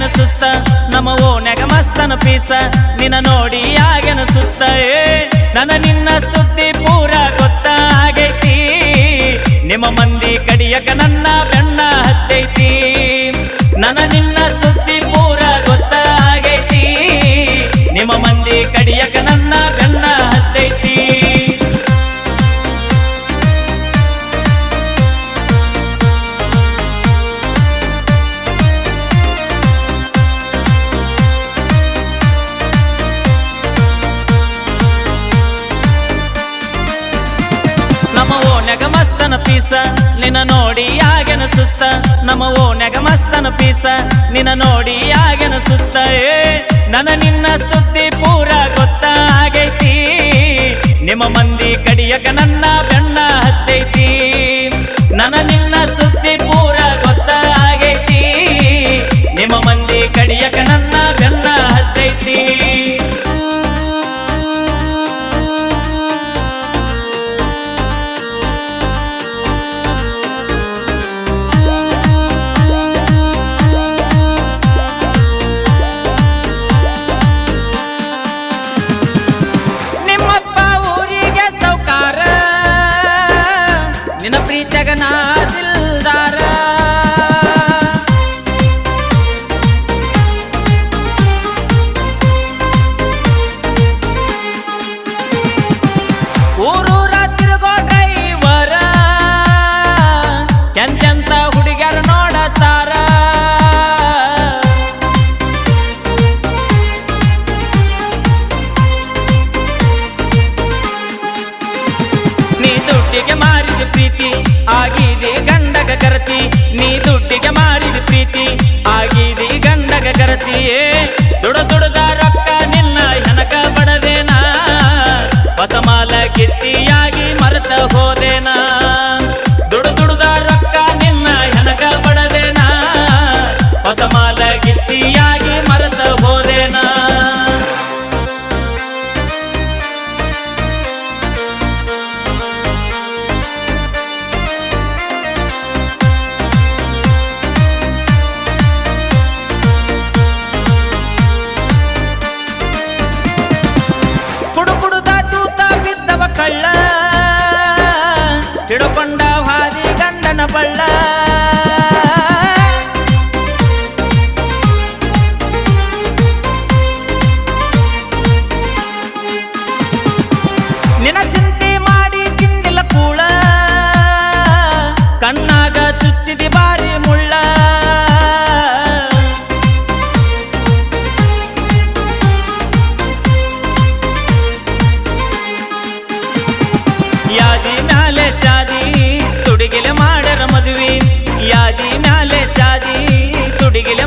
ಆಗೇನ ಸುಸ್ತ ನಮ್ಮ ಓನ್ಯಾಗ ಮಸ್ತನ ಪೀಸ ನಿನ್ನ ನೋಡಿ ಆಗೇನ ಸುಸ್ತ ನನ್ನ ನಿನ್ನ ಸುದ್ದಿ ಪೂರ ಗೊತ್ತಾಗೈತಿ ನಿಮ್ಮ ಮಂದಿ ಕಡಿಯಕ ನನ್ನ ಬೆನ್ನ ಹತ್ತೈತಿ ನನ್ನ ನಿನ್ನ ಸುದ್ದಿ ಪೂರ ಗೊತ್ತಾಗೈತಿ ನಿಮ್ಮ ಮಂದಿ ಕಡಿಯಕ ನನ್ನ ಬೆನ್ನ ಹತ್ತೈತಿ ನಮ್ಮ ಓನ್ಯಾಗ ಮಸ್ತನ ಪೀಸ ನಿನ್ನ ನೋಡಿ ಆಗೇನ ಸುಸ್ತ ನಮ್ಮ ಓನ್ಯಾಗ ಮಸ್ತನ ಪೀಸ ನಿನ್ನ ನೋಡಿ ಆಗೇನ ಸುಸ್ತ ನನ್ನ ನಿನ್ನ ಸುದ್ದಿ ಪೂರ ಗೊತ್ತಾಗೈತಿ ನಿಮ್ಮ ಮಂದಿ ಕಡಿಯಕ ನನ್ನ ಬೆನ್ನ ಹತ್ತೈತಿ ನನ್ನ ನಿನ್ನ ಸುದ್ದಿ ಪೂರ ಗೊತ್ತಾಗೈತಿ ನಿಮ್ಮ ಮಂದಿ ಕಡಿಯಕ ನನ್ನ ಬೆನ್ನ ಹತ್ತೈತಿ ನಿನ್ನ ಪ್ರೀತಿಯಾಗ ನಾ ದಿಲ್ದಾರ ಊರೂರ ತಿರುಗೋ ಡ್ರೈವರ ಎಂತೆಂತ ಹುಡುಗ್ಯಾರ ನೋಡತಾರ ನೀ ದುಡ್ಡಿಗೆ ಮಾರಿದ ಪ್ರೀತಿ ಆಗಿದೆ ಗಂಡಗ ಕರತಿ ನೀ ದುಡ್ಡಿಗೆ ಮಾರಿದ ಪ್ರೀತಿ ಆಗಿದೆ ಗಂಡಗ ಕರತಿ ದುಡದ ರೊಕ್ಕ ನಿನ್ನ ಹೆಣಕ ಬಡದೇನಾ ಹೊಸ ಮಾಲ ಕಿತ್ತಿಯಾಗಿ ಮರೆತ ಹೋದೇನಾ ದುಡದ ರೊಕ್ಕ ನಿನ್ನ ಹೆಣಕ ಬಡದೇನಾ ಹೊಸ ಮಾಲ ಕಿತ್ತಿಯಾಗಿ ಮರೆತ ಹೋದೇನಾ ಕಳ್ಳ ಹಿಡುಕೊಂಡ ಹಾದಿ ಗಂಡನ ಬಳ್ಳ ನಿನ್ನ ಚಿಂತೆ ಮಾಡಿ ತಿಂದಿಲ್ಲ ಕೂಳ ಕಣ್ಣಾಗ ಚುಚ್ಚಿದಿ ಬಾರಿ ಮುಳ್ಳ ಯಾದಿ ಮ್ಯಾಲೆ ಶಾದಿ ತುಡಿಗಿಲೆ ಮಾಡರ ಮದುವೆ ಯಾದಿ ಮ್ಯಾಲೆ ಶಾದಿ ತುಡಿಗಿಲೆ